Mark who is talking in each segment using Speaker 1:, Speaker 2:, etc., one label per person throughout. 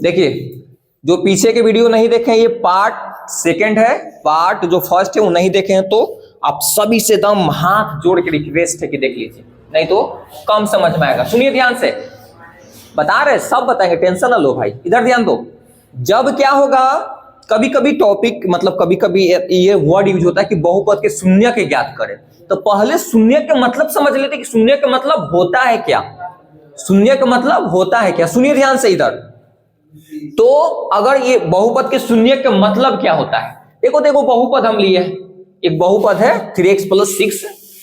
Speaker 1: देखिए, जो पीछे के वीडियो नहीं देखे हैं, ये पार्ट सेकंड है, पार्ट जो फर्स्ट है वो नहीं देखे हैं तो आप सभी से दम हाथ जोड़ के रिक्वेस्ट है कि देख लीजिए, नहीं तो कम समझ में आएगा। सुनिए ध्यान से, बता रहे सब बताएंगे, टेंशन ना लो भाई, इधर ध्यान दो। जब क्या होगा, कभी कभी टॉपिक मतलब कभी कभी ये वर्ड यूज होता है कि बहुपद के शून्य के ज्ञात करें, तो पहले शून्य के मतलब समझ लेते कि शून्य का मतलब होता है क्या, शून्य का मतलब होता है क्या। सुनिए ध्यान से इधर, तो अगर ये बहुपद के शून्य का मतलब क्या होता है, देखो देखो बहुपद हम लिए, एक बहुपद है 3x + 6,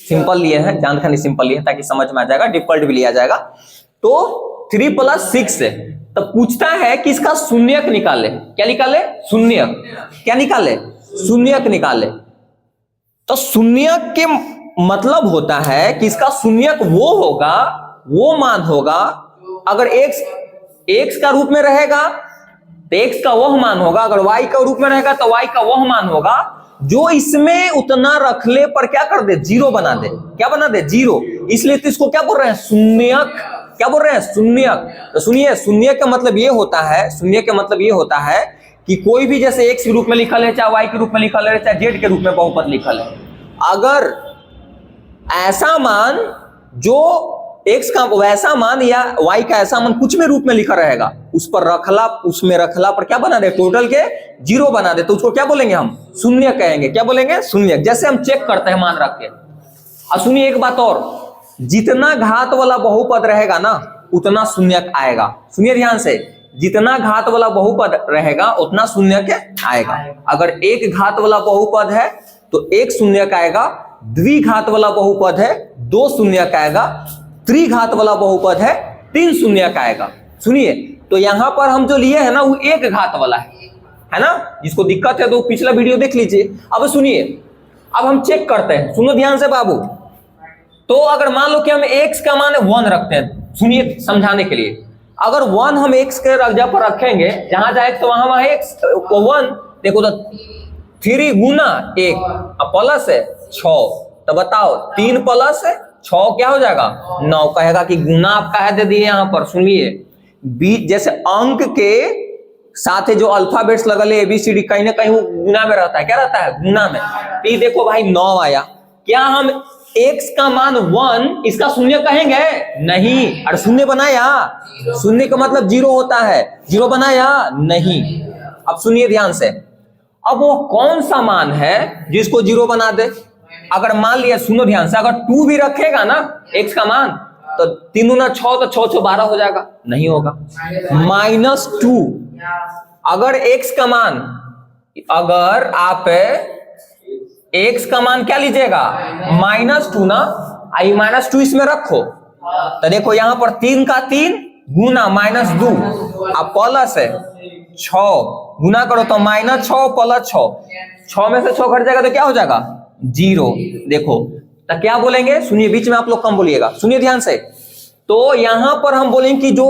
Speaker 1: सिंपल लिए हैं, जान खानी सिंपल लिए ताकि समझ में आ जाएगा, डिफॉल्ट भी लिया जाएगा। तो 3 + 6 है, तब पूछता है कि इसका शून्यक निकाले, क्या निकाले, शून्यक, क्या निकाले, शून्यक निकाले। तो शून्यक के मतलब होता है कि इसका शून्यक वो होगा, वो मान होगा, अगर x का रूप में रहेगा तो x का वह मान होगा, अगर y का रूप में रहेगा तो y का वह मान होगा, जो इसमें उतना रख ले पर क्या कर दे, जीरो बना दे, क्या बना दे, जीरो। इसलिए तो इसको क्या बोल रहे हैं, शून्यक, क्या बोल रहे हैं, शून्यक। तो सुनिए, शून्य का मतलब ये होता है, शून्य का मतलब ये होता है कि कोई भी जैसे x के रूप में लिखल है, चाहे y के रूप में लिखल है, चाहे z के रूप में बहुपद लिखल है, अगर ऐसा मान जो x का वैसा मान या y का ऐसा मान कुछ में रूप में लिखा रहेगा, उस पर रखला, उसमें रखला पर क्या बना दे, टोटल के जीरो बना दे, तो उसको क्या बोलेंगे हम, शून्य कहेंगे, क्या बोलेंगे, शून्य। जैसे हम चेक करते हैं मान रख के। और सुनिए एक बात और, जितना घात वाला बहुपद रहेगा ना उतना शून्यक आएगा। सुनिए ध्यान से, जितना घात वाला बहुपद रहेगा उतना शून्यक आएगा। अगर एक घात वाला बहुपद है तो एक शून्यक आएगा, द्विघात वाला बहुपद है 2 शून्यक आएगा, त्रिघात वाला बहुपद है 3 शून्यक आएगा। सुनिए, तो यहां पर हम जो लिए है ना वो एक घात वाला है ना, जिसको दिक्कत है तो पिछला वीडियो देख लीजिए। अब सुनिए, अब हम चेक करते हैं, सुनो ध्यान से बाबू। तो अगर मान लो कि हम x का मान 1 रखते हैं, सुनिए समझाने के लिए, अगर 1 हम x के जगह पर रखेंगे, जहां जाए तो वहां x को 1, देखो तो 3 गुना 1 प्लस है 6, तो बताओ 3 + 6 क्या हो जाएगा, 9। कहेगा कि गुना आप काहे दे दिए यहाँ पर। सुनिए, बीच जैसे अंक के साथ जो अल्फाबेट्स लगल है ABCD, कहीं ना कहीं वो गुना में रहता है, क्या रहता है, गुना में। तो ये देखो भाई 9 आया, क्या हम x का मान 1 इसका शून्य कहेंगे, नहीं। अरे शून्य बनाया, शून्य का मतलब जीरो होता है, जीरो बनाया नहीं। अब सुनिए ध्यान से, अब वो कौन सा मान है जिसको जीरो बना दे। अगर मान लिया, सुनो ध्यान से, अगर 2 भी रखेगा ना x का मान, तो 3 गुना 6 तो 6 6 12 हो जाएगा, नहीं होगा, -2। अगर x का मान, अगर आप x का मान क्या लीजिएगा, -2 ना, आई -2 इसमें रखो, तो देखो यहां पर 3 का 3 गुना -2 अब प्लस है 6, गुना करो तो -6 + 6, 6 में से 6 घट जाएगा तो क्या हो जाएगा, 0। देखो तो क्या बोलेंगे, सुनिए बीच में आप लोग कम बोलिएगा, सुनिए ध्यान से। तो यहां पर हम बोलेंगे कि जो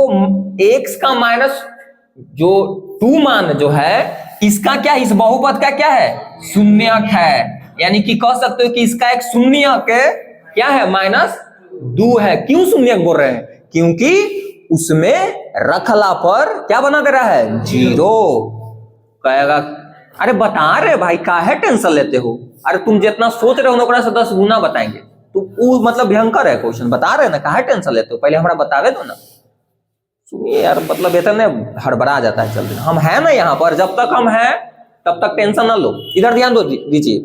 Speaker 1: x का माइनस जो 2 मान जो है, इसका क्या, इस बहुपद का क्या है, शून्यक है। यानी कि कह सकते हो कि इसका एक शून्यक क्या है, -2 है। क्यों शून्यक बोल रहे हैं, क्योंकि उसमें रखला पर क्या बना दे रहा है, 0। कहेगा अरे बता रहे भाई, काहे टेंशन लेते हो, अरे तुम जितना सोच रहे हो ना से 10 गुना बताएंगे, तो वो मतलब भयंकर है क्वेश्चन, बता रहे ना, काहे टेंशन लेते हो, पहले हमारा बतावे दो ना। सुनिए यार, मतलब इतने हड़बड़ा जाता है चलते, हम है ना यहाँ पर, जब तक हम हैं तब तक टेंशन ना लो, इधर ध्यान दो दीजिए।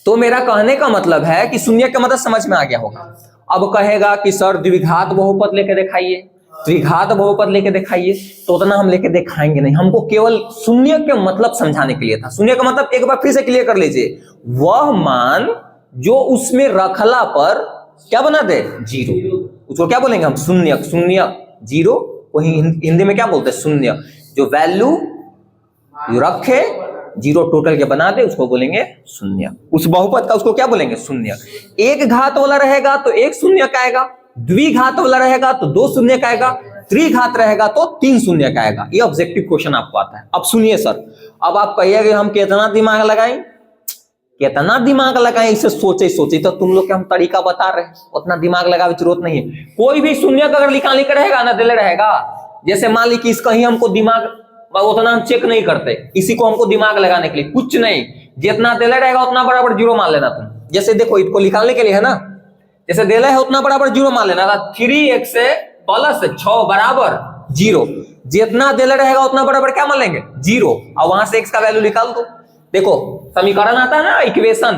Speaker 1: तो मेरा कहने का मतलब है कि शून्य का मतलब समझ में आ गया होगा। अब कहेगा कि सर द्विघात बहुपद लेके दिखाइए, त्रिघात बहुपद लेके दिखाइए, तो उतना हम लेके दिखाएंगे नहीं, हमको केवल शून्य के मतलब समझाने के लिए था। शून्य का मतलब एक बार फिर से क्लियर कर लीजिए, वह मान जो उसमें रखला पर क्या बना दे, 0, उसको क्या बोलेंगे हम, शून्य। शून्य 0 को हिंदी में क्या बोलते हैं, शून्य। जो वैल्यू रखे 0 टोटल के बना दे उसको बोलेंगे शून्य। उस बहुपद का उसको क्या बोलेंगे, शून्य। एक घात वाला रहेगा तो एक शून्य का आएगा, द्विघात वाला रहेगा तो 2 शून्य का आएगा, त्रिघात रहेगा तो 3 शून्य का आएगा। ये ऑब्जेक्टिव क्वेश्चन आपको आता है। अब सुनिए सर, अब आप कहिए कि हम कितना दिमाग लगाएं, कितना दिमाग लगाए इसे सोचे सोचे, तो तुम लोग के हम तरीका बता रहे हैं, उतना दिमाग लगाने की जरूरत नहीं है। कोई भी शून्य अगर निकालने का रहेगा ना, दिले रहेगा। जैसे मान ली कि इसका ही हमको दिमाग उतना हम चेक नहीं करते, इसी को हमको दिमाग लगाने के लिए कुछ नहीं, जितना दिले रहेगा उतना बराबर जीरो मान लेना तुम। जैसे देखो इसको निकालने के लिए है ना, जैसे दिले है उतना बराबर जीरो मान लेना, 3x प्लस 6 बराबर जीरो, जितना दिले रहेगा उतना बराबर क्या मान लेंगे जीरो, और वहां से x का वैल्यू निकाल दो। देखो समीकरण आता है ना, इक्वेशन,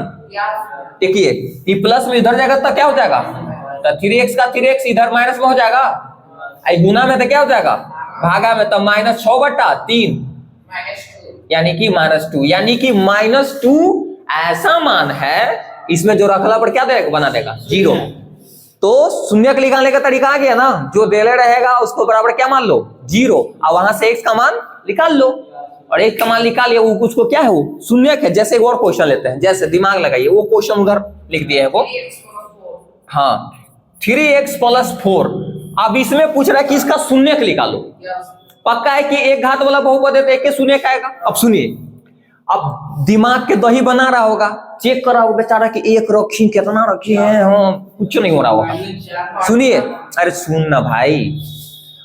Speaker 1: देखिए ये प्लस में इधर जाएगा तो क्या हो जाएगा, तो 3x का 3x इधर माइनस में हो जाएगा, गुना में तो क्या हो जाएगा भागा में, तो -6/3 यानी कि -2, यानी कि -2 ऐसा मान है इसमें जो रखला पर क्या देगा, बना देगा जीरो। तो शून्य निकालने का तरीका आ गया ना, जो देले रहेगा उसको बराबर क्या मान लो जीरो, और वहां से x का मान निकाल लो, और x का मान निकालिए, वो उसको क्या है, वो शून्य है। जैसे एक और क्वेश्चन लेते हैं, जैसे दिमाग लगाइए, वो क्वेश्चन उधर लिख दिया है वो, हाँ 3x + 4। अब इसमें पूछ रहा है कि इसका शून्य निकालो, पक्का है कि एक घात वाला बहुपद है तो एक के शून्य का आएगा। अब सुनिए, अब दिमाग के दही बना रहा होगा, चेक कर रहा होगा बेचारा कि एक रखी कितना रखी है, हाँ कुछ नहीं हो रहा होगा। सुनिए, अरे सुन ना भाई,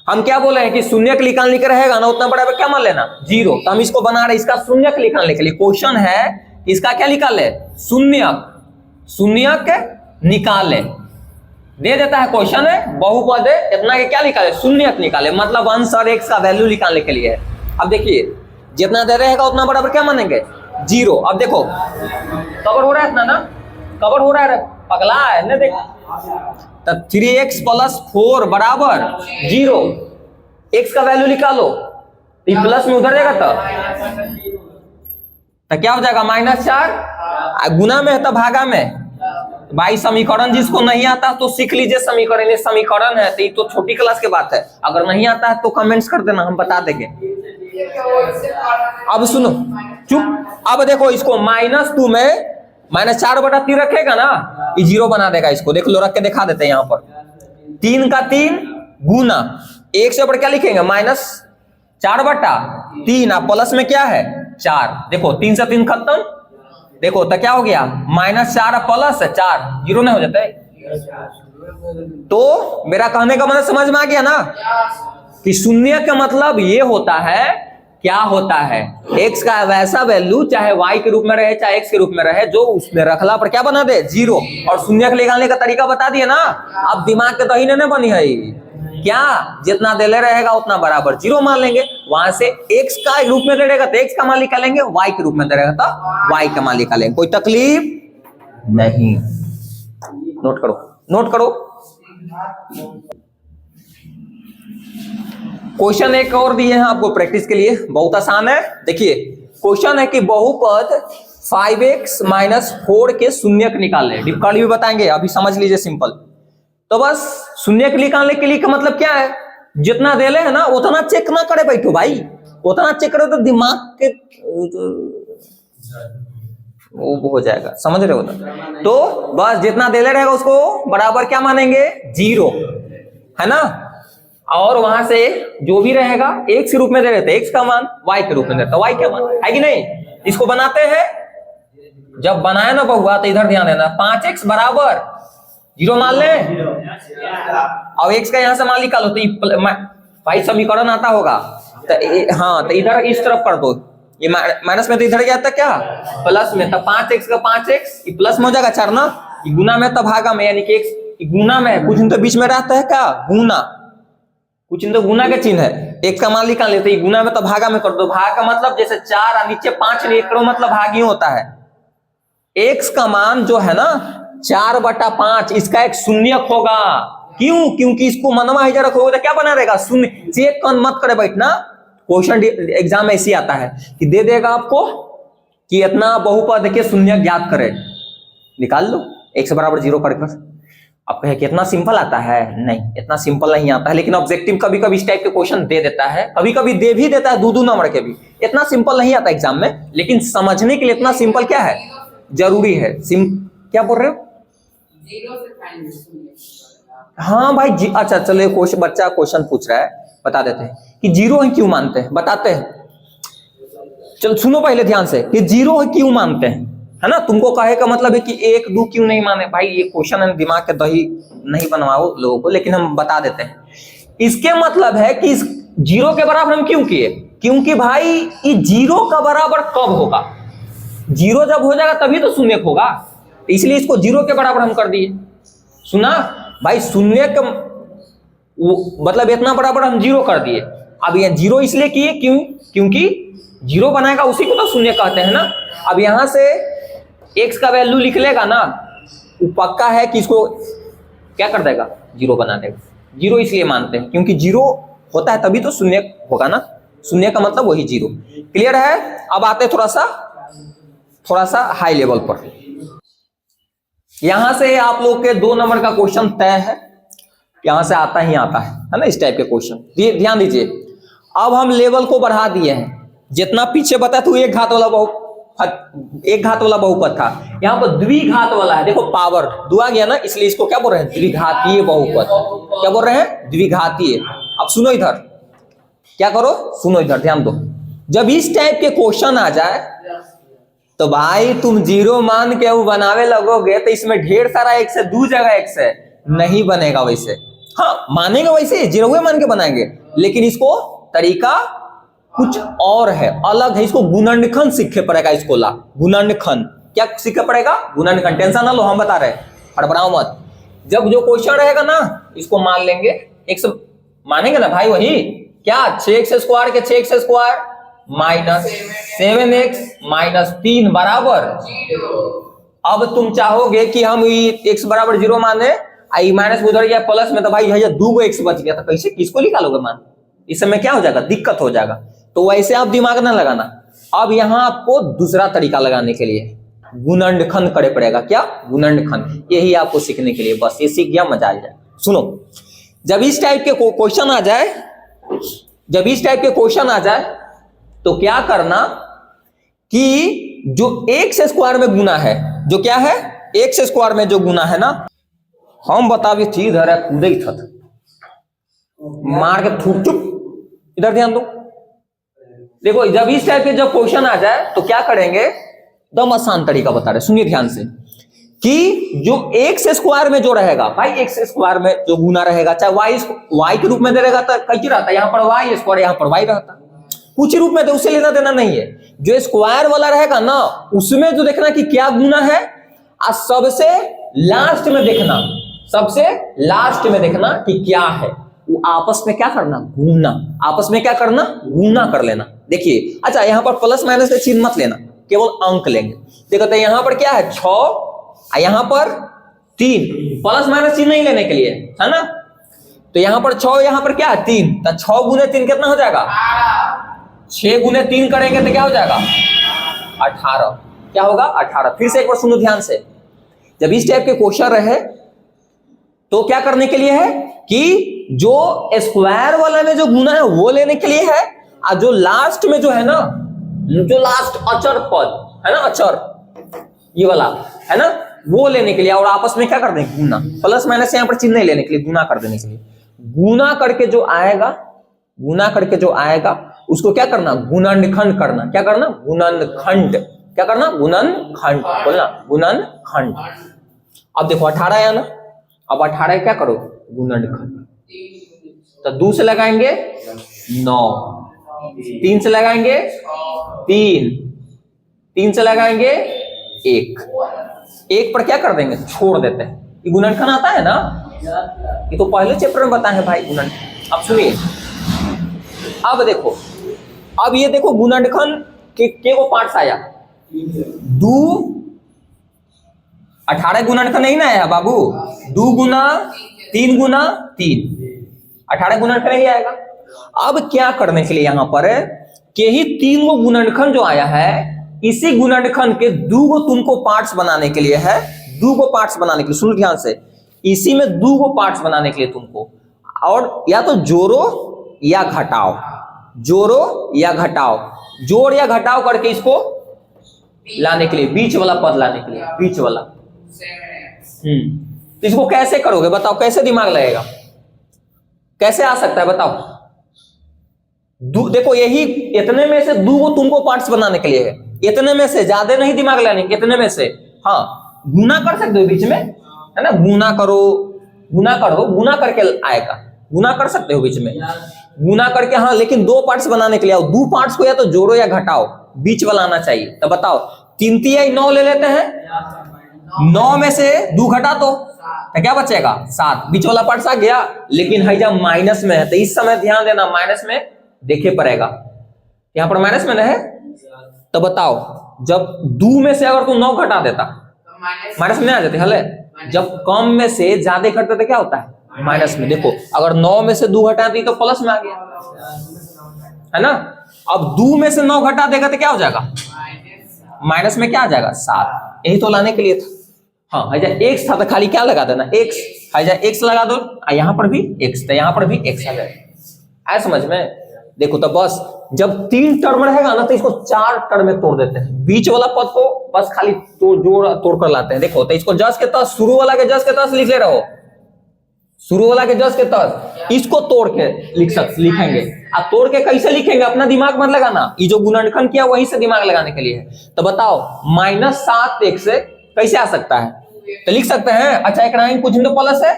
Speaker 1: हम क्या बोले हैं कि शून्य निकालने का रहेगा ना, उतना बड़ा क्या मान लेना जीरो, तो हम इसको बना रहे इसका शून्य निकालने के लिए। क्वेश्चन है इसका क्या निकाले, शून्य निकाले, दे देता है क्वेश्चन है, बहुपद है इतना के क्या निकाले, शून्य निकाले, मतलब अंश और x का वैल्यू निकालने के लिए है। अब देखिए जितना दे रहेगा उतना बराबर क्या मानेंगे जीरो। अब देखो कवर हो रहा है इतना ना, कवर हो रहा है, पगला है ना, देख तो 3x + 4 बराबर जीरो, x का वैल्यू निकालो, प्लस में उधर रहेगा तो क्या हो जाएगा -4, गुना में है तो भागा में। भाई समीकरण जिसको नहीं आता तो सीख लीजिए समीकरण, ये समीकरण है तो ये तो छोटी क्लास की बात है, अगर नहीं आता है तो कमेंट्स कर देना, हम बता देंगे। अब सुनो चुप, अब देखो इसको -2 में -4/3 रखेगा ना, ये जीरो बना देगा इसको, देख लो रख के दिखा देते हैं यहाँ पर, 3 का 3 गुना, एक से ऊपर क्या लिखेंगे -4/3, आप प्लस में क्या है 4, देखो 3 से 3 खत्म, देखो तो क्या हो गया -4 + 4 जीरो नहीं हो जाता है। तो मेरा कहने का मतलब समझ में आ गया ना, कि शून्य का मतलब ये होता है, क्या होता है x का वैसा वैल्यू चाहे y के रूप में रहे चाहे x के रूप में रहे, जो उसमें रखला पर क्या बना दे जीरो, और शून्य निकालने का तरीका बता दिए ना। अब दिमाग के दही नहीं बनी है क्या, जितना देले रहेगा उतना बराबर जीरो मान लेंगे, वहां से x का रूप में रहेगा तो x का मान निकालेंगे, y के रूप में रहेगा तो y का मान निकालेंगे, कोई तकलीफ नहीं। नोट करो, नोट करो। क्वेश्चन एक और दिए हैं आपको प्रैक्टिस के लिए, बहुत आसान है। देखिए क्वेश्चन है कि बहुपद 5x - 4 के शून्य निकालने, डिफिकल्ट भी बताएंगे, अभी समझ लीजिए सिंपल। तो बस शून्य निकालने के लिए का मतलब क्या है, जितना देले है ना उतना चेक ना करे बैठो भाई, उतना चेक करे तो दिमाग के वो हो जाएगा, समझ रहे हो ना। तो बस जितना देले रहेगा उसको बराबर क्या मानेंगे जीरो, है ना, और वहां से जो भी रहेगा x के रूप में दे रहे थे x का मान, y के रूप में देता y का मान, है कि नहीं। इसको बनाते हैं, जब बनाए ना बहुआ तो इधर ध्यान देना, 5x बराबर जीरो मान ले, और x का यहां से मान निकालो तो भाई समीकरण आता होगा तो हाँ, तो इधर इस तरफ कर दो, ये माइनस में तो इधर गया था क्या प्लस में, तो 5x का 5x प्लस में हो जाएगा 4 ना, गुना में तो भागा में, यानी कि x गुना में, कुछ तो बीच में रहता है क्या गुना, कुछ तो गुना का चिन्ह है, x का मान निकाल लेते हैं, गुना में तो भागा में कर दो, भाग का मतलब जैसे 4 और नीचे 5 नहीं, एक मतलब भाग ही होता है। x का मान जो है ना 4/5, इसका एक शून्य होगा, क्यों, क्योंकि इसको मनवा ही रखोगे तो क्या बना रहेगा शून्य, चेक मत करे बैठना, क्वेश्चन एग्जाम में ऐसे आता है कि दे देगा आपको कि इतना बहुपद के शून्य ज्ञात करे, निकाल लो x बराबर 0 करके। आप कहे कितना सिंपल आता है, नहीं इतना सिंपल नहीं आता है, लेकिन ऑब्जेक्टिव कभी कभी इस टाइप के क्वेश्चन दे देता है, कभी कभी दे भी देता है 2 नंबर के भी, इतना सिंपल नहीं आता एग्जाम में, लेकिन समझने के लिए इतना सिंपल क्या है जरूरी है। क्या बोल रहे हो, हाँ भाई अच्छा चलो क्वेश्चन, बच्चा क्वेश्चन पूछ रहा है, बता देते हैं कि जीरो है क्यों मानते हैं, बताते हैं। चलो सुनो पहले ध्यान से कि जीरो है क्यों मानते हैं। है ना। तुमको कहे का मतलब है कि 1 2 क्यों नहीं माने भाई, ये क्वेश्चन है, दिमाग के दही नहीं बनवाओ लोगों को, लेकिन हम बता देते हैं। इसके मतलब है कि इस 0 के बराबर हम क्यों किए, क्योंकि भाई ये 0 का बराबर कब होगा, 0 जब हो जाएगा तभी तो शून्य होगा, इसलिए इसको 0 के बराबर हम कर दिए। सुना भाई, शून्य का मतलब इतना बराबर हम 0 कर दिए। अब ये 0 इसलिए किए क्योंकि 0 बनाएगा उसी को तो शून्य कहते हैं ना। अब यहां से x का वैल्यू लिख लेगा ना, वो पक्का है कि इसको क्या कर देगा, 0 बना देगा। 0 इसलिए मानते हैं क्योंकि 0 होता है तभी तो शून्य होगा ना, शून्य का मतलब वही 0। क्लियर है। अब आते हैं थोड़ा सा हाई लेवल पर। यहां से आप लोग के 2 नंबर का क्वेश्चन तय है, यहां से आता ही आता है ना, इस टाइप के क्वेश्चन ध्यान दीजिए। अब हम लेवल को बढ़ा दिए हैं, जितना पीछे बताया तो एक घात वाला बहुपद था, यहाँ पर द्विघात वाला है। देखो पावर 2 आ गया ना, इसलिए इसको क्या बोल रहे हैं, द्विघातीय बहुपद। क्या बोल रहे हैं, द्विघातीय। अब सुनो इधर, क्या करो, सुनो इधर ध्यान दो। जब इस टाइप के क्वेश्चन आ जाए तो भाई तुम 0 मान के वो बनावे लगोगे तो इसमें ढेर सारा x है, 2 जगह x है, नहीं बनेगा वैसे। हाँ मानेगा वैसे, 0 मान के बनाएंगे, लेकिन इसको तरीका कुछ और है, अलग है। इसको गुणनखंड सीखे पड़ेगा, इसको ला गुणनखंड। क्या सीखे पड़ेगा, गुणनखंड। टेंशन ना लो, हम बता रहे, हड़बड़ाओ मत। जब जो क्वेश्चन रहेगा ना, इसको मान लेंगे, x मानेंगे ना भाई, वही क्या 6x² के 6x² माइनस 7x माइनस 3 बराबर 0। अब तुम चाहोगे कि हम x बराबर 0 माने, आई माइनस उधर गया प्लस में, तो भाई भैया 2 x बच गया, तो कैसे किसको निकालोगे मान, इस समय क्या हो जाएगा, दिक्कत हो जाएगा। तो वैसे आप दिमाग ना लगाना। अब यहां आपको दूसरा तरीका लगाने के लिए गुणनखंड करे पड़ेगा। क्या, गुणनखंड। यही आपको सीखने के लिए, बस ये सीख गया मजा आ जाए। सुनो, जब इस टाइप के क्वेश्चन आ जाए, तो क्या करना कि जो x² में गुना है, जो क्या है x² में जो गुना है ना, हम बतावे थी इधर कूदे था मार के थूक, चुप इधर ध्यान दो। देखो जब इस टाइप के जब क्वेश्चन आ जाए तो क्या करेंगे, एकदम आसान तरीका बता रहे, सुनिए ध्यान से, कि जो x² में जो रहेगा भाई, x² में जो गुना रहेगा, चाहे y के रूप में दे रहेगा तो कैसे रहता है, यहाँ पर y², यहाँ पर y रहता, कुछ रूप में तो उससे लेना देना नहीं है। जो स्क्वायर वाला रहेगा ना, उसमें जो देखना कि क्या गुना है, और सबसे लास्ट में देखना कि क्या है, वो आपस में क्या करना, गुना। आपस में क्या करना, गुना कर लेना। देखिए अच्छा, यहाँ पर प्लस माइनस का चिन्ह मत लेना, केवल अंक लेंगे। देखो तो यहाँ पर क्या है 6, यहाँ पर 3, प्लस माइनस चिन्ह नहीं लेने के लिए, है ना। तो यहाँ पर 6, यहाँ पर क्या है 3, तो 6 गुने 3 कितना हो जाएगा, 6 गुने 3 करेंगे तो क्या हो जाएगा 18। क्या होगा 18। फिर से एक बार सुनो ध्यान से, जब इस टाइप के क्वेश्चन रहे तो क्या करने के लिए है कि जो स्क्वायर वाला में जो गुना है वो लेने के लिए है, और जो लास्ट में जो है ना, जो लास्ट अचर पद है ना, अचर ये वाला है ना, वो लेने के लिए, और आपस में क्या कर देंगे, गुना। प्लस माइनस यहाँ पर चिन्ह नहीं लेने के लिए, गुना कर देने के लिए। गुना करके जो आएगा उसको क्या करना, गुणनखंड करना। क्या करना, गुणनखंड। क्या करना, गुणनखंड बोलना, गुणनखंड। अब देखो 18 आया ना, अब 18 क्या करो, गुणनखंड। तो 2 से लगाएंगे 9, 3 से लगाएंगे 3 से लगाएंगे 1 पर क्या कर देंगे, छोड़ देते हैं। ये गुणनखंड आता है ना, ये तो पहले चैप्टर में बताए हैं भाई गुणनखंड। अब सुनिए, अब देखो, अब ये देखो गुणनखंड के वो पार्ट्स आया, 2 18 गुणनखंड नहीं ना आया बाबू, 2 गुना 3 गुना 3, 18 गुणनखंड नहीं आएगा। अब क्या करने के लिए यहाँ पर कि ही 3 गो गुणनखंड जो आया है, इसी गुणनखंड के 2 गो तुमको पार्ट्स बनाने के लिए है, 2 गो पार्ट्स बनाने के लिए, सुनो ध्यान से, इसी में 2 गो पार्ट्स बनाने के लिए तुमको, और या तो जोड़ो या घटाओ, जोड़ो या घटाओ, जोड़ या घटाओ करके इसको लाने के लिए, बीच वाला पद लाने के लिए, बीच वाला। इसको कैसे करोगे बताओ, कैसे दिमाग लगेगा, कैसे आ सकता है बताओ। देखो यही इतने में से 2 गो तुमको पार्ट्स बनाने के लिए है, इतने में से, ज्यादा नहीं दिमाग लगाने, इतने में से। हाँ, गुना कर सकते हो बीच में, है ना, गुना करो, गुना करो, गुना करके आएगा, गुना कर सकते हो बीच में, गुना करके। हाँ, लेकिन दो पार्ट्स बनाने के लिए, दो पार्ट्स को या तो जोड़ो या घटाओ, बीच वाला आना चाहिए। तो बताओ, 3 तिहाई 9 ले लेते हैं, 9 में से 2 घटा दो तो क्या बचेगा 7, बीच वाला पार्ट्स आ गया। लेकिन है जब माइनस में है तो इस समय ध्यान देना, माइनस में देखे पड़ेगा, यहाँ पर माइनस में है। तो बताओ, जब 2 में से अगर तू 9 घटा देता माइनस में आ जाते, हले जब कम में से ज्यादा घटते तो क्या होता है माइनस में। देखो, अगर 9 में से 2 घटा दी तो प्लस में आ गया, है ना। अब 2 में से 9 घटा देगा तो क्या हो जाएगा माइनस में, क्या आ जाएगा 7। यही तो लाने के लिए था। हाँ, है एक्स था तो खाली क्या लगा देना, एक्स, है एक्स लगा दो, यहाँ पर भी एक्स था, यहाँ पर भी एक्स आ जाए, आए समझ में। देखो तो बस जब 3 टर्म रहेगा ना तो इसको 4 टर्म में तोड़ देते हैं, बीच वाला पद को बस खाली तोड़ कर लाते हैं। देखो तो इसको जस के तस, शुरू वाला के जस के तस लिख ले रहो, शुरू वाला के जस के तस, इसको तोड़ के लिखेंगे। अब तोड़ के कैसे लिखेंगे, अपना दिमाग मत लगाना, ये जो गुणनखंड किया वही से दिमाग लगाने के लिए है। तो बताओ, -7x कैसे आ सकता है, तो लिख सकते हैं। अच्छा, एक लाइन कुछ तो प्लस है,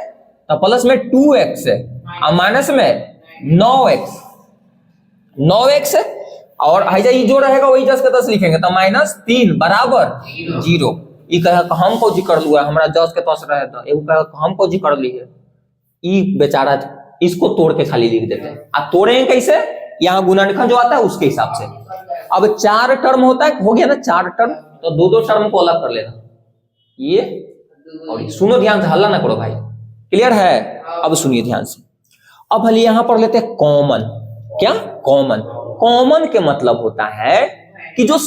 Speaker 1: तो प्लस में 2x है और माइनस में 9x है, और ये जो रहेगा वही जस के तस लिखेंगे। तो -3 बराबर 0। ये कहे हम को जी कर लुआ, हमारा जस के तस रहे तो एगो कहे हम को जी कर ली है, ये बेचारा इसको तोड़ के खाली लिख देते हैं। अब तोड़ेंगे कैसे, यहाँ गुणनखंड जो आता है उसके हिसाब से। अब 4 टर्म होता है, हो गया ना 4 टर्म, तो 2 टर्म को अलग कर लेना, ये और सुनो ध्यान से, हल्ला ना करो भाई, क्लियर है। अब सुनिए ध्यान से, अब भले यहां पर लेते हैं कॉमन। क्या कॉमन, कॉमन के मतलब होता है कि जो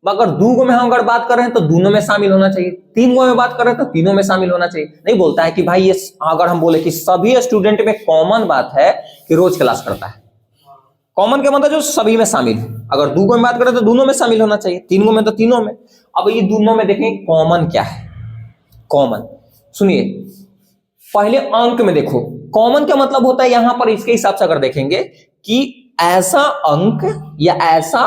Speaker 1: अगर 2 गो में हम अगर बात कर रहे हैं तो दोनों में शामिल होना चाहिए, 3 गो में बात कर रहे हैं तो तीनों में शामिल होना चाहिए। नहीं बोलता है कि भाई ये, अगर हम बोले कि सभी स्टूडेंट में कॉमन बात है कि रोज क्लास करता है, कॉमन के मतलब जो सभी में शामिल है। अगर 2 गो में बात करें तो दोनों में शामिल होना चाहिए, 3 गो में तो तीनों में। अब ये दोनों में देखें कॉमन क्या है। कॉमन सुनिए, पहले अंक में देखो, कॉमन का मतलब होता है यहां पर इसके हिसाब से अगर देखेंगे कि ऐसा अंक या ऐसा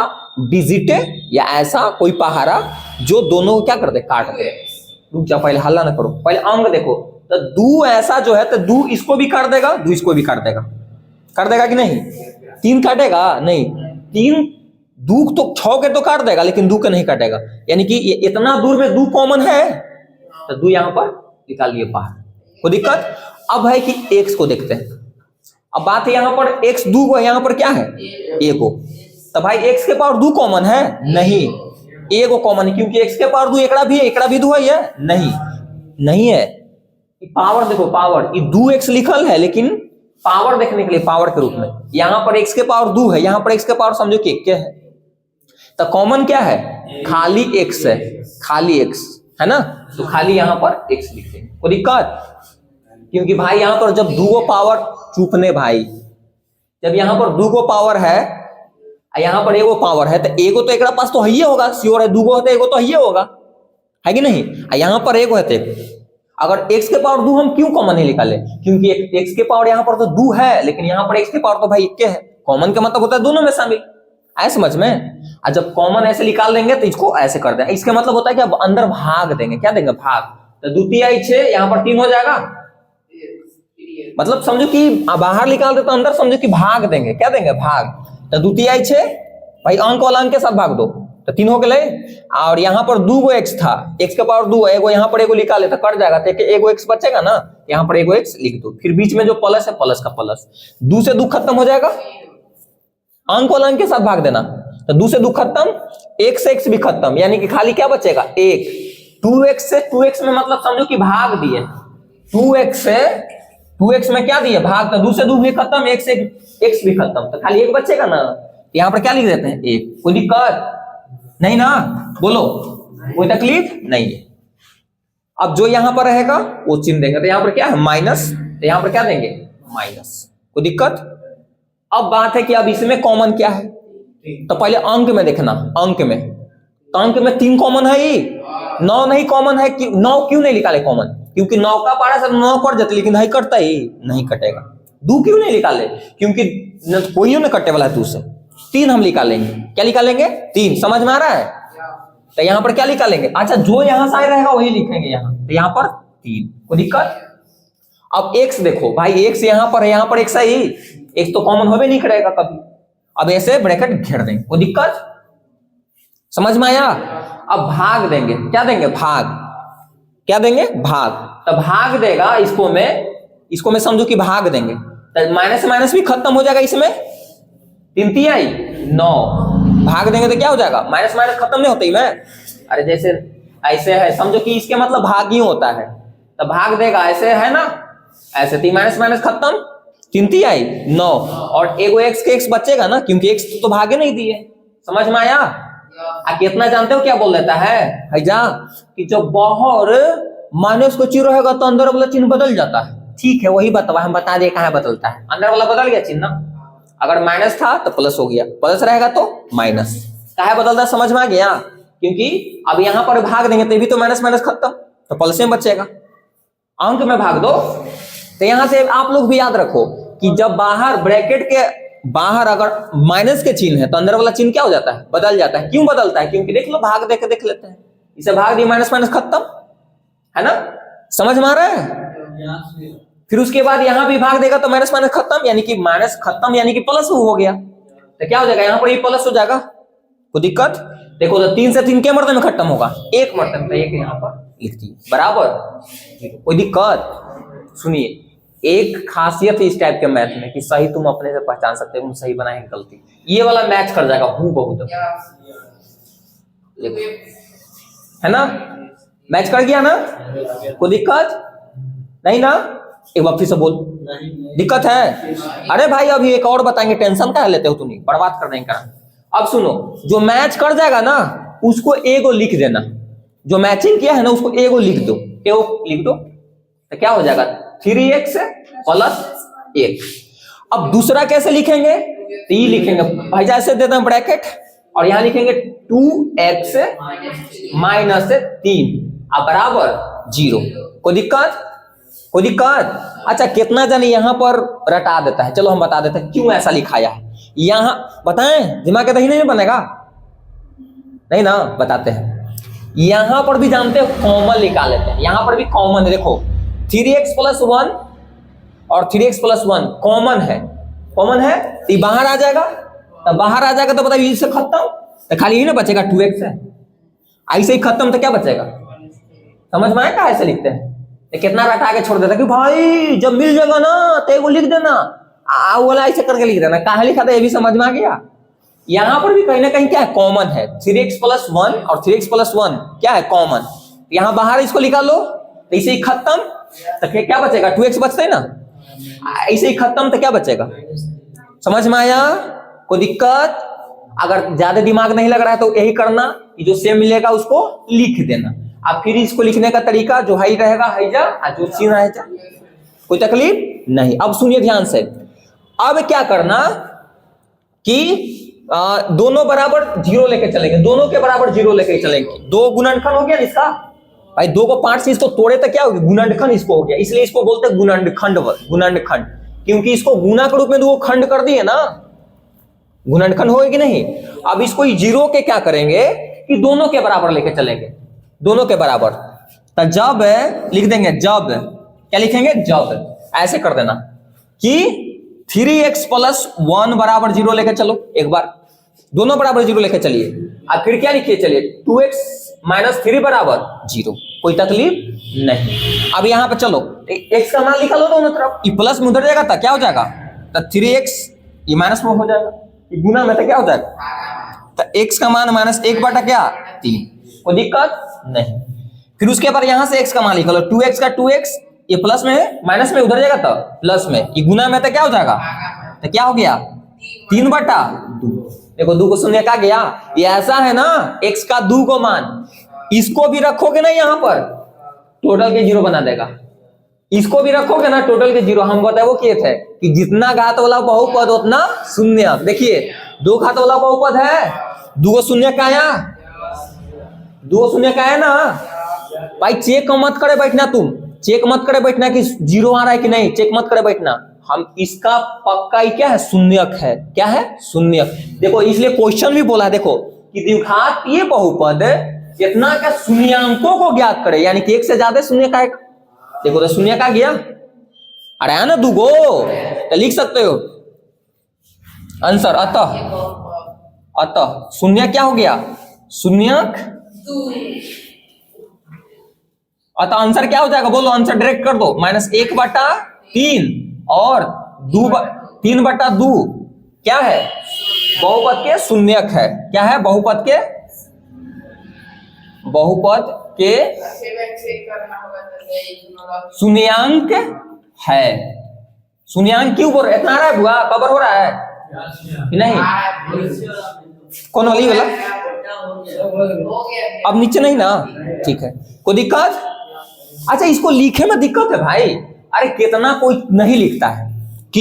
Speaker 1: डिजिट या ऐसा कोई पहाड़ा जो दोनों को क्या कर दे, काट दे। रुक जा, पहले हल्ला ना करो, पहले अंक देखो। तो 2 ऐसा जो है तो 2 इसको भी काट देगा, 2 इसको भी काट देगा, कर देगा कि नहीं। 3 काटेगा नहीं, 3 2 तो 6 के तो काट देगा, लेकिन 2 के नहीं काटेगा। यानी कि इतना दूर में 2 कॉमन है, तो 2 यहां पर निकाल लिए बाहर, कोई दिक्कत। अब है कि x को देखते हैं। अब बात है यहां पर x 2 को, यहां पर क्या है 1 को, तो भाई x के पावर 2 कॉमन है नहीं, 1 कॉमन है, क्योंकि x के पावर 2 एकड़ा भी है, एकड़ा भी 2 है, नहीं नहीं है। पावर देखो, पावर ये 2x लिखल है, लेकिन पावर देखने के लिए पावर के रूप में यहां पर x के पावर 2 है, यहां पर x के पावर समझो कि 1 है। तो कॉमन क्या है, खाली x है, खाली x है ना, तो खाली यहां पर x लिखते हैं, कोई दिक्कत। क्योंकि भाई यहां पर जब 2 पावर चुपने भाई, जब यहां पर 2 पावर है, यहां पर 1 पावर है, तो 1 तो एक पास तो है ही होगा, श्योर है। 2 है तो 1 तो है ही होगा, है कि नहीं। यहां पर 1 है तो अगर x के पावर 2 हम क्यों कॉमन नहीं निकाले, क्योंकि x के पावर यहां पर तो 2 है, लेकिन यहां पर x के पावर तो भाई 1 है। कॉमन का मतलब होता है दोनों में शामिल, आए समझ में। और जब कॉमन ऐसे निकाल देंगे तो इसको ऐसे कर देंगे, इसका मतलब होता है कि अब अंदर भाग देंगे, क्या देंगे भाग। तो 2 तिहाई 6, यहां पर 3 हो जाएगा, मतलब समझो कि बाहर निकाल दे तो अंदर समझो कि भाग देंगे, क्या देंगे भाग। तो 2 तिहाई 6 भाई अंक वाला अंक के साथ भाग दो, तो 3 हो गए। और यहाँ पर 2 गो x था, x के पावर 2 है, यहाँ पर 1 निकाले तो कट जाएगा, तो 1 x बचेगा ना, यहाँ पर 1 x लिख दो, फिर बीच में जो प्लस है प्लस का प्लस, 2 से 2 खत्म हो जाएगा, अंक वाला अंक के साथ भाग देना, तो 2 से 2 खत्म, 1 से x भी खत्म, यानी कि खाली क्या बचेगा 1। 2x से 2x में मतलब समझो कि भाग दिए, 2x से 2x में क्या दिए भाग, तो 2 से 2 भी खत्म, 1 से x भी खत्म, तो खाली 1 बचेगा ना। यहाँ पर क्या लिख देते हैं 1, कोई दिक्कत नहीं ना, बोलो कोई तकलीफ नहीं है। अब जो यहां पर रहेगा वो चिन्ह देंगे, तो यहां पर क्या है माइनस, तो यहां पर क्या देंगे माइनस, कोई दिक्कत। अब बात है कि अब इसमें कॉमन क्या है, तो पहले अंक में देखना, अंक में, तो अंक में 3 कॉमन है, 9 नहीं कॉमन है। 9 क्यों नहीं निकाले कॉमन, क्योंकि 9 का पारा से 9 कट जाते, लेकिन नहीं कटता ही नहीं कटेगा। 2 क्यों नहीं निकाले, क्योंकि कोई ना कटने वाला है 2 से। 3 हम निकालेंगे, क्या निकालेंगे 3, समझ में आ रहा है। तो यहाँ पर क्या निकालेंगे? अच्छा, जो यहाँ साइड रहेगा वही लिखेंगे यहाँ, तो यहाँ पर 3, कोई दिक्कत? अब x देखो भाई, x यहाँ पर है, यहाँ पर x है ही, x तो कॉमन होवे नहीं करेगा कभी। अब ऐसे ब्रैकेट घेर देंगे, कोई दिक्कत? समझ में आया? अब भाग देंगे, क्या देंगे? भाग, क्या देंगे? भाग। तो भाग देगा इसको मैं समझो कि भाग देंगे, तो माइनस से माइनस भी खत्म हो जाएगा इसमें, 3 3 आई 9, भाग देंगे तो क्या हो जाएगा? माइनस माइनस खत्म नहीं होता ही में, अरे जैसे ऐसे है, समझो कि इसके मतलब भाग ही होता है, तो भाग देगा ऐसे है ना, ऐसे 3 माइनस माइनस खत्म, 3 3 आई 9, और एगो x के x बचेगा ना, क्योंकि x तो भागे नहीं दिए। समझ में आया? कितना जानते हो क्या बोल देता है भैया कि जब बाहर माइनस को चिन्ह रहेगा तो अंदर वाला चिन्ह बदल जाता है। ठीक है, वही बतावा, हम बता दे कहाँ बदलता है। अंदर वाला बदल गया चिन्ह, अगर माइनस था तो प्लस हो गया, प्लस रहेगा तो माइनस, कहाँ बदलता? समझ में आ गया? क्योंकि अब यहाँ पर भाग देंगे तो भी तो माइनस माइनस खत्म, तो प्लस में बचेगा। अंक में भाग दो, तो यहां से आप लोग भी याद रखो कि जब बाहर ब्रैकेट के बाहर अगर माइनस के चिन्ह है तो अंदर वाला चिन्ह क्या हो जाता है? बदल जाता है। क्यों बदलता है? क्योंकि देख लो, भाग दे के देख लेते हैं, इसे भाग दिए माइनस माइनस खत्म, है ना? समझ में आ रहा है? फिर उसके बाद यहां भी भाग देगा तो माइनस माइनस खत्म, यानी कि माइनस खत्म यानी कि प्लस हो गया, तो क्या हो जाएगा? यहाँ पर ये प्लस हो जाएगा, कोई दिक्कत? देखो तो 3 से 3 के मर्तबे में खत्म होगा, 1 मर्तबे में, 1 यहाँ पर लिख दिए, बराबर, कोई दिक्कत? सुनिए, एक खासियत है इस टाइप के मैथ में कि सही तुम अपने से पहचान सकते हो, तुम सही बनाए गलती, ये वाला मैच कर जाएगा हूँ बहुत, है ना? मैच कर गया ना, कोई दिक्कत नहीं ना? एक बार फिर से बोल, दिक्कत है? अरे भाई अभी एक और बताएंगे, टेंशन क्या लेते हो तुम, बर्बाद कर देंगे। अब सुनो, जो मैच कर जाएगा ना उसको एगो लिख देना, जो मैचिंग किया है ना उसको एगो लिख दो, एगो लिख दो, तो क्या हो जाएगा? 3x + 1। अब दूसरा कैसे लिखेंगे? तो ये लिखेंगे भाई, जैसे देते हैं ब्रैकेट, और यहां लिखेंगे 2x - 3 बराबर 0। कोई दिक्कत? कोई दिक्कत? अच्छा, कितना जाने यहां पर रटा देता है, चलो हम बता देते हैं क्यों ऐसा लिखाया है। यहां बताएं, दिमाग का दही नहीं बनेगा, नहीं ना? बताते हैं। यहां पर भी जानते हो कॉमन निकाल लेते हैं, यहां पर भी कॉमन है, देखो 3x + 1 और 3x + 1 कॉमन है, कॉमन है, ये बाहर आ जाएगा, तो बाहर आ जाएगा तो बताइए इससे खत्म, तो खाली ही ना बचेगा 2x है, ऐसे ही खत्म, तो क्या बचेगा? समझ में आया? ऐसे लिखते हैं, तो कितना रटा के छोड़ देता कि भाई जब मिल जाएगा ना तो वो लिख देना, वाला ऐसे करके लिख देना, कहाँ लिखा था ये भी समझ में आ गया। यहां पर भी कहीं ना कहीं क्या है? कॉमन है, 3x + 1 और 3x + 1 क्या है? कॉमन। यहां बाहर इसको निकाल लो, तो इसे ही खत्म, तो फिर क्या बचेगा? 2x बचता है ना, ऐसे ही खत्म, तो क्या बचेगा? समझ में आया? कोई दिक्कत? अगर ज्यादा दिमाग नहीं लग रहा है तो यही करना, जो सेम मिलेगा उसको लिख देना। अब फिर इसको लिखने का तरीका जो हाई रहेगा हैजा, और जो सीन रहेगा, कोई तकलीफ नहीं। अब सुनिए ध्यान से, अब क्या करना कि दोनों बराबर 0 लेके चलेंगे, दोनों के बराबर 0 लेके चलेंगे। 2 गुणनखंड हो गया इसका भाई, 2 को 5 से इसको तोड़े तो क्या हो गया? गुणनखंड इसको हो गया, इसलिए इसको बोलते हैं गुणनखंड, गुणनखंड, क्योंकि इसको गुना के रूप में 2 खंड कर दिए ना, गुणनखंड होगा कि नहीं। अब इसको 0 के क्या करेंगे कि दोनों के बराबर लेके चलेंगे, दोनों के बराबर, तो जब लिख देंगे, जब क्या लिखेंगे? जब ऐसे कर देना कि 3x + 1 बराबर 0 लेके चलो, एक बार दोनों बराबर 0 लेके चलिए। अब फिर क्या लिखिए? चलिए 2x - 3 बराबर 0, कोई तकलीफ नहीं। अब यहां पे चलो x का मान लिखा लो दोनों तरफ, ये प्लस में उधर जाएगा तो क्या हो जाएगा? तो 3x ये माइनस में हो जाएगा, ये गुना में तो क्या हो जाएगा? तो x का मान -1 बटा क्या? 3, कोई दिक्कत नहीं। फिर उसके बाद यहां से x का मान लिख लो, 2x का 2x, ये प्लस में है, माइनस में उधर जाएगा तो प्लस में, ये गुना में तो क्या हो जाएगा? तो क्या हो गया? 3 बटा 2। देखो 2 को शून्य का गया, ये ऐसा है ना, x का 2 को मान, इसको भी रखोगे ना यहाँ पर, टोटल के 0 बना देगा, इसको भी रखोगे ना टोटल के 0। हम बताए वो किए थे कि जितना घात वाला बहुपद उतना शून्य। देखिए 2 घात वाला बहुपद है, 2 शून्य का आया, 2 शून्य का है ना भाई। चेक मत करे बैठना, तुम चेक मत करे बैठना कि 0 आ रहा है कि नहीं, चेक मत करे बैठना। हम इसका पक्का ही क्या है? शून्यक है। क्या है? शून्यक। देखो इसलिए क्वेश्चन भी बोला है, देखो कि द्विघातीय बहुपद कितना का शून्यांकों को ज्ञात करे, यानी कि एक से ज्यादा शून्य का आएगा। देखो तो शून्य का गया, अरे है ना दूगो, तो लिख सकते हो आंसर। अतः शून्य क्या हो गया, शून्यक, अतः आंसर क्या हो जाएगा, बोलो आंसर डायरेक्ट कर दो। -1/3 और 3/2 क्या है, बहुपद के शून्यक है। क्या है, बहुपद के शून्यांक है। शून्यांक क्यों बोल रहे, इतना आ रहा है बुआ, कवर हो रहा है कि नहीं, कौन वाली वाला, अब नीचे नहीं ना, ठीक है, कोई दिक्कत। अच्छा इसको लिखे में दिक्कत है भाई, अरे कितना कोई नहीं लिखता है कि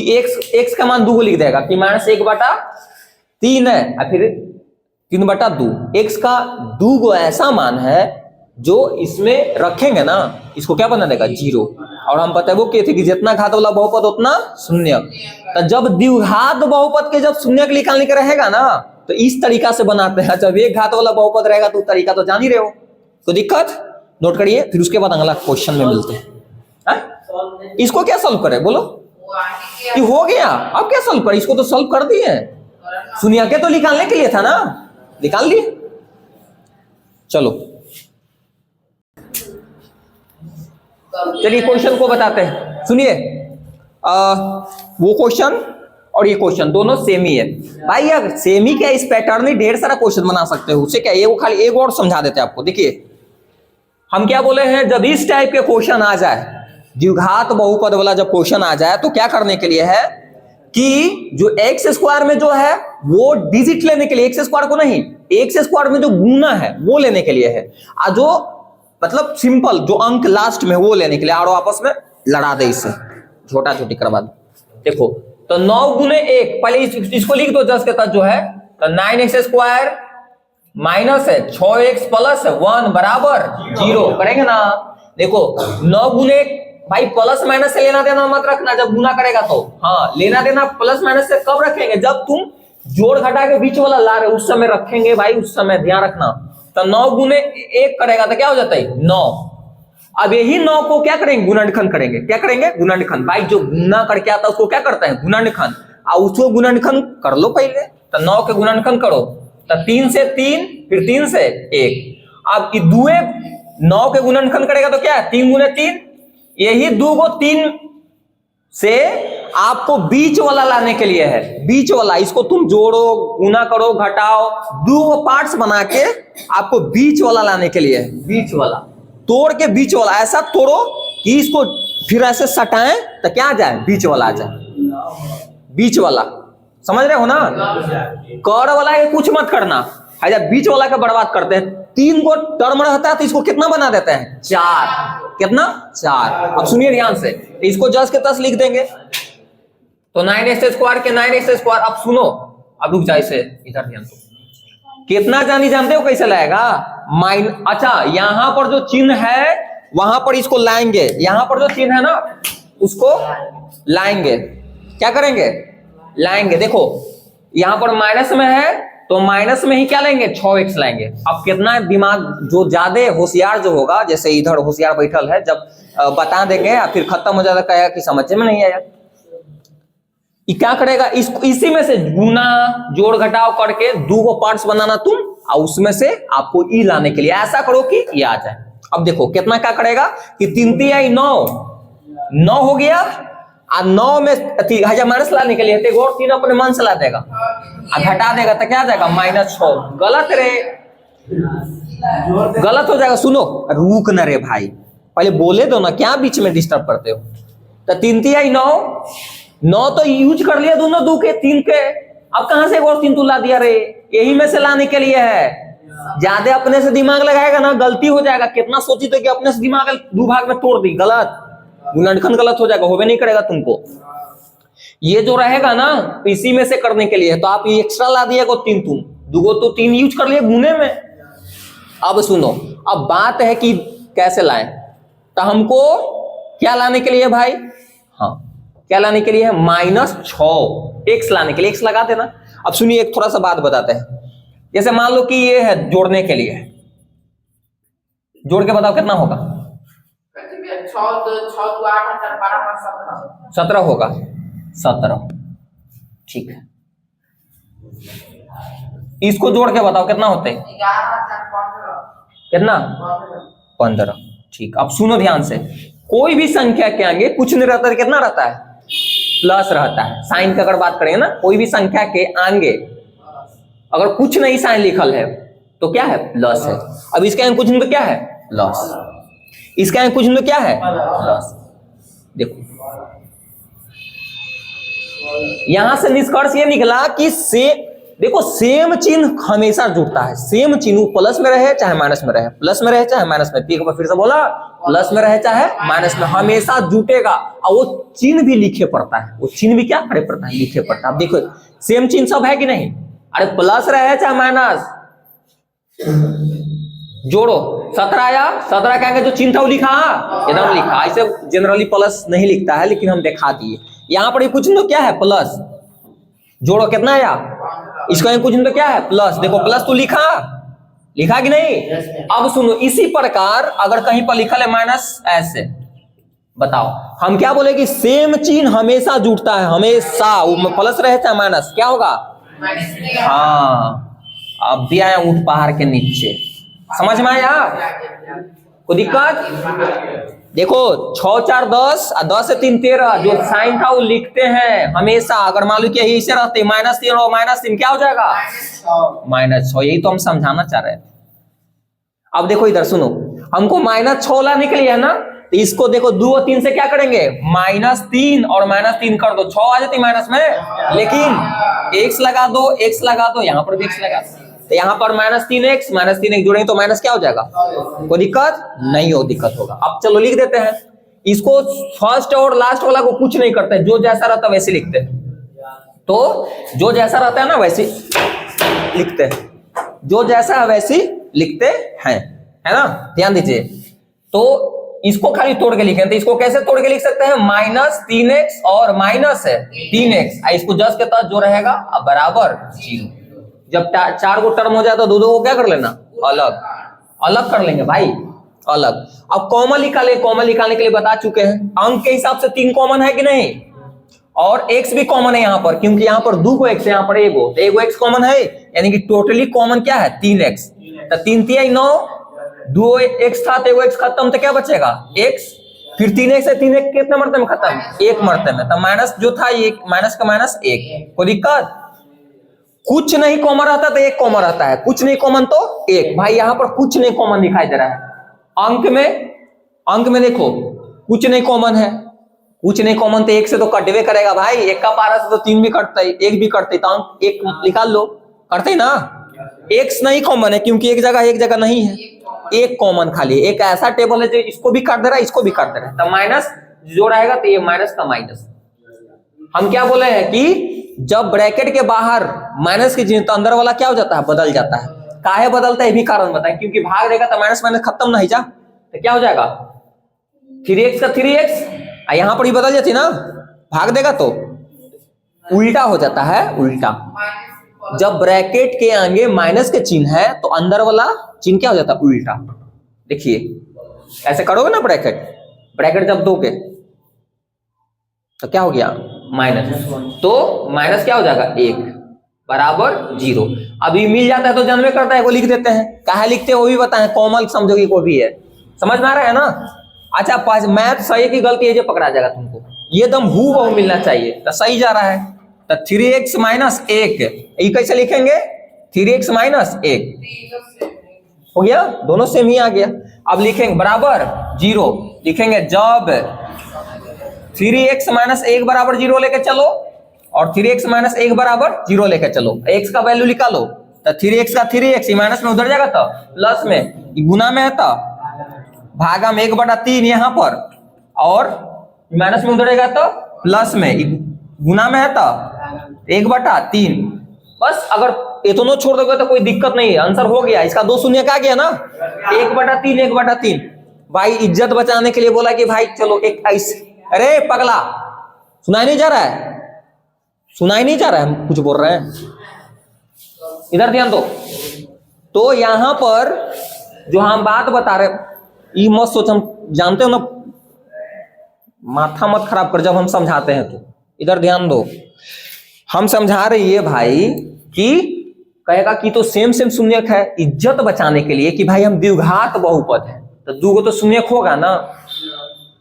Speaker 1: x का मान 2 को लिख देगा कि -1/3 है और फिर 3/2। x का 2 को ऐसा मान है जो इसमें रखेंगे ना, इसको क्या बना देगा, 0। और हम बताए थे कि जितना घात वाला बहुपद उतना शून्य। तो जब द्विघात बहुपद के जब शून्य निकालने का रहेगा ना, तो इस तरीका से बनाते हैं। जब एक घात वाला बहुपद रहेगा तो तरीका तो जान ही रहे हो, कोई दिक्कत, नोट करिए, फिर उसके बाद अगला क्वेश्चन में मिलते हैं। इसको क्या सॉल्व करें बोलो, ये हो गया, अब क्या सॉल्व करें, इसको तो सॉल्व कर दिए, शून्य के तो निकालने के लिए था ना, निकाल लिए। चलो चलिए क्वेश्चन को बताते हैं, सुनिए। वो क्वेश्चन और ये क्वेश्चन दोनों सेम ही है भाई। यार सेम ही क्या, इस पैटर्न में ढेर सारा क्वेश्चन बना सकते हो, उससे क्या, ये वो खाली एक और समझा देते हैं आपको। देखिए हम क्या बोले हैं, जब इस टाइप के क्वेश्चन आ जाए, द्विघात बहुपद वाला जब क्वेश्चन आ जाए, तो क्या करने के लिए है कि जो एक्स स्क्वायर में जो है वो डिजिट लेने के लिए, एक्स स्क्वायर को नहीं, एक्स स्क्वायर में जो गुना है वो लेने के लिए है, और जो मतलब सिंपल जो अंक लास्ट में वो लेने के लिए, और आपस में लड़ा दे, इससे छोटा छोटी करवा दो। देखो तो 9 गुने 1, पहले इसको लिख दो जस्ट के तहत जो है, तो 9x² माइनस है 6x प्लस 1 बराबर 0 करेंगे ना। देखो 9 गुने 1 भाई, प्लस माइनस से लेना देना मत रखना जब गुना करेगा तो, हाँ लेना देना प्लस माइनस से कब रखेंगे, जब तुम जोड़ घटा के बीच वाला ला रहे उस समय रखेंगे भाई, उस समय ध्यान रखना। तो 9 गुने 1 करेगा तो क्या हो जाता है 9। अब यही 9 को क्या करेंगे, गुणनखंड करेंगे। क्या करेंगे, गुणनखंड। भाई जो गुना करके आता है उसको क्या करता है, गुणनखंड। और उसको गुणनखंड कर लो पहले, तो 9 के गुणनखंड करो, तो 3 से 3, फिर 3 से 1। अब दुए 9 के गुणनखंड करेगा तो क्या है, 3 गुने 3, यही 2 को 3 से आपको बीच वाला लाने के लिए है, बीच वाला। इसको तुम जोड़ो, गुना करो, घटाओ, 2 पार्ट्स बना के आपको बीच वाला लाने के लिए है, बीच वाला तोड़ के बीच वाला ऐसा तोड़ो कि इसको फिर ऐसे सटाएं तो क्या आ जाए, बीच वाला आ जाए, बीच वाला। समझ रहे हो ना, कर वाला ये कुछ मत करना है, जब बीच वाला का बर्बाद करते हैं। 3 को टर्म रहता है तो इसको कितना बना देते हैं, 4। कितना, 4। अब सुनिए ध्यान से, इसको जस के तस लिख देंगे, तो 9x² के 9x²। अब सुनो, अब रुक जाए इसे इधर ध्यान दो, कितना जानते हो कैसे लाएगा, अच्छा यहां पर जो चिन्ह है वहां पर इसको लाएंगे, यहां पर जो चिन्ह है ना उसको लाएंगे। क्या करेंगे, लाएंगे। देखो यहां पर माइनस में है तो माइनस में ही क्या लेंगे, 6x लाएंगे। अब कितना दिमाग जो ज्यादा होशियार जो होगा, जैसे इधर होशियार बैठल है, जब बता देंगे फिर खत्म हो जाता, कहेगा कि समझ में नहीं आया। क्या करेगा, इसी में से गुना जोड़ घटाव करके 2 को पार्ट्स बनाना तुम, और उसमें से आपको ई लाने के लिए ऐसा करो कि ये आ जाए। अब देखो कितना क्या करेगा कि 3 3 9 हो गया, और 9 में माइनस लाने के लिए तो और 3 अपने मन से ला देगा और घटा देगा तो क्या आ जाएगा, -6। गलत रे, गलत हो जाएगा। सुनो रुक न रे भाई, पहले बोले दो ना, क्या बीच में डिस्टर्ब करते हो। तो 3 3 9 तो यूज कर लिया दोनों, 2 के 3 के, अब कहां से एक और 3 तू ला दिया रे, यही में से लाने के लिए है। ज्यादा अपने से दिमाग लगाएगा ना गलती हो जाएगा। कितना सोची तो कि अपने से दिमाग 2 भाग में तोड़ दी, गलत, गुणनखंड गलत हो जाएगा, होवे नहीं करेगा तुमको। ये जो रहेगा ना इसी में से करने के लिए, तो आप ये एक्स्ट्रा ला दिएगा 3, तुम 2 तो 3 यूज कर लिए गुने में। अब सुनो, अब बात है कि कैसे लाएं, तो हमको क्या लाने के लिए भाई, हाँ क्या लाने के लिए है, -6 x लाने के लिए, x लगा देना। अब सुनिए एक थोड़ा सा बात बताते हैं, जैसे मान लो कि ये है जोड़ने के लिए, जोड़ के बताओ कितना होगा? 17 होगा। 17, ठीक है। इसको जोड़ के बताओ कितना होते हैं? कितना? 15, ठीक। अब सुनो ध्यान से, कोई भी संख्या के आगे कुछ नहीं रहता है, कितना रहता है? प्लस रहता है। साइन की अगर बात करें ना, कोई भी संख्या के आगे अगर कुछ नहीं साइन लिखल है तो क्या है? प्लस है। अब इसके आगे कुछ नहीं तो क्या है? प्लस। इसके आगे कुछ नहीं तो क्या है? प्लस। देखो यहां से निष्कर्ष ये निकला कि देखो सेम चिन्ह हमेशा जुड़ता है। सेम चिन्ह प्लस में रहे चाहे माइनस में रहे, प्लस में रहे चाहे माइनस में, एक बार फिर से बोला, प्लस में रहे चाहे माइनस में, हमेशा जुटेगा। और वो चिन्ह भी लिखे पड़ता है। वो चिन्ह भी क्या करे पड़ता है? लिखे पड़ता है। अब देखो सेम चिन्ह सब है कि नहीं? अरे प्लस रहे चाहे माइनस, जोड़ो। 17 आया, 17 कहेंगे जो चिन्ह था वो लिखा, एकदम लिखा। ऐसे जनरली प्लस नहीं लिखता है, लेकिन हम दिखा दिए। यहां पर कुछ तो क्या है? प्लस। जोड़ो कितना आया? इसको कुछ तो क्या है? प्लस। देखो प्लस तो लिखा कि नहीं? अब सुनो, इसी प्रकार अगर कहीं पर लिखा है माइनस, ऐसे बताओ हम क्या बोले कि सेम चिन्ह हमेशा जुड़ता है, हमेशा। वो प्लस रहे चाहे माइनस, क्या होगा? हाँ, अब भी आया ऊंट पहाड़ के नीचे। समझ में आया? कोई दिक्कत? देखो 6 4 10 और 10 से 3 13, जो साइन था वो लिखते हैं हमेशा। अगर मान लो कि यही ऐसे रहते -3 और -3, क्या हो जाएगा? -6। यही तो हम समझाना चाह रहे थे। अब देखो इधर सुनो, हमको -6 ला निकली है ना, तो इसको देखो 2 और 3 से क्या करेंगे? -3 और -3 कर दो, 6 आ जाती माइनस में। लेकिन x लगा दो, x लगा दो, यहाँ पर भी x लगा दो, तो यहाँ पर -3x जोड़ेंगे तो माइनस क्या हो जाएगा? कोई दिक्कत नहीं हो? दिक्कत होगा। अब चलो लिख देते हैं इसको। फर्स्ट और लास्ट वाला को कुछ नहीं करते, जो जैसा रहता वैसे लिखते हैं। तो जो जैसा रहता है ना वैसे लिखते हैं, जो जैसा है वैसे लिखते हैं, है ना? ध्यान दीजिए। तो इसको खाली तोड़ के लिखें, तो इसको कैसे तोड़ के लिख सकते हैं? -3x और -3x, इसको जस्ट के तहत जो रहेगा अब बराबर 0। जब 4 को टर्म हो जाए तो 2 को क्या कर लेना? अलग अलग कर लेंगे भाई, अलग। अब कॉमन निकाले, कॉमन निकालने के लिए बता चुके हैं। अंक के हिसाब से 3 कॉमन है कि नहीं? और x भी कॉमन है यहाँ पर, क्योंकि यहाँ पर 2 को x है, यहाँ पर 1 तो 1 x कॉमन है, यानी कि टोटली कॉमन क्या है? 3x। तो 3 3 9, 2 x था तो 1 x खत्म, तो क्या बचेगा? x। फिर 3x है, 3x कितने मरते में खत्म? 1 मरते में। तो माइनस जो था ये माइनस का -1। कोई दिक्कत? कुछ नहीं कॉमन रहता तो 1 कॉमन रहता है, कुछ नहीं कॉमन तो 1। भाई यहाँ पर कुछ नहीं कॉमन दिखाई दे रहा है। अंक में देखो कुछ नहीं कॉमन है, कुछ नहीं कॉमन तो 1 से तो कटवे करेगा भाई। 1 का पारा से तो 3 भी कटता है, 1 भी कटते, तो अंक 1 निकाल लो, करते ना। x नहीं कॉमन है क्योंकि एक जगह नहीं है, 1 कॉमन खाली। एक ऐसा टेबल है जो इसको भी काट दे रहा है, इसको भी काट दे रहा है, तो माइनस जो रहेगा तो ये माइनस का माइनस। हम क्या बोले हैं कि जब ब्रैकेट के बाहर माइनस की चिन्ह, तो अंदर वाला क्या हो जाता है? बदल जाता है। काहे बदलता है ये भी कारण बताएं, क्योंकि भाग देगा तो माइनस माइनस खत्म नहीं जा, तो क्या हो जाएगा? 3x का 3x, यहां पर ही बदल जाती ना, भाग देगा तो उल्टा हो जाता है, उल्टा। जब ब्रैकेट के आगे माइनस के चिन्ह है तो अंदर वाला चिन्ह क्या हो जाता है? उल्टा। देखिए ऐसे करोगे ना, ब्रैकेट जब दोगे तो क्या हो गया? माइनस। तो माइनस क्या हो जाएगा? 1 बराबर 0। अभी मिल जाता है तो जन्मे करता है, वो लिख देते हैं। काहे लिखते हैं वो भी बताएं, कॉमन समझोगे को भी है, समझ में आ रहा है ना? अच्छा, मैथ सही की गलती है जो पकड़ा जाएगा तुमको, ये दम हूबहू मिलना चाहिए, तो सही जा रहा है। तो 3x - 1 ये कैसे लिखेंगे? 3x - 1 हो गया, दोनों सेम ही आ गया। अब लिखेंगे बराबर 0, लिखेंगे जब 3x - 1 बराबर 0 लेके चलो, और 3x - 1 बराबर 0 लेके चलो, x का वैल्यू निकालो। तो 3x का 3x माइनस में उधर जाएगा, तो प्लस में, गुना में है तो भागा में 1/3 यहाँ पर, और माइनस में उधरेगा तो प्लस में, गुना में है तो 1/3। बस अगर इतना छोड़ दोगे तो कोई दिक्कत नहीं है, आंसर हो गया। इसका 2 शून्य का गया ना, 1/3 भाई इज्जत बचाने के लिए बोला कि भाई चलो एक ऐसे, अरे पगला सुनाई नहीं जा रहा है, सुनाई नहीं जा रहा है, हम कुछ बोल रहे हैं, इधर ध्यान दो। तो यहां पर जो हम बात बता रहे ये मत सोच, हम जानते हो ना, माथा मत खराब कर जब हम समझाते हैं तो। इधर ध्यान दो, हम समझा रहे ये भाई कि कहेगा कि तो सेम सेम शून्यक है, इज्जत बचाने के लिए कि भाई हम द्विघात बहुपद है तो दूगो तो शून्यक होगा ना,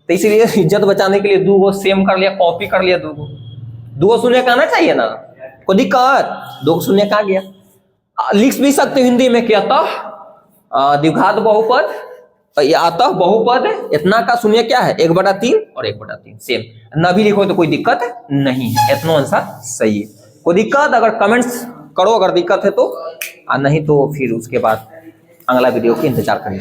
Speaker 1: तो इसलिए इज्जत बचाने के लिए दूगो सेम कर लिया, कॉपी कर लिया, दूगो शून्यक आना चाहिए ना, कोई दिक्कत, दो शून्यक आ गया। लिख भी सकते हो हिंदी में कि अतः द्विघात बहुपद, अतः बहुपद इतना का शून्य क्या है 1/3 और 1/3 सेम, न भी लिखो तो कोई दिक्कत नहीं है, इतना आंसर सही है। कोई दिक्कत अगर कमेंट्स करो, अगर दिक्कत है तो, नहीं तो फिर उसके बाद अगला वीडियो की इंतजार करिए।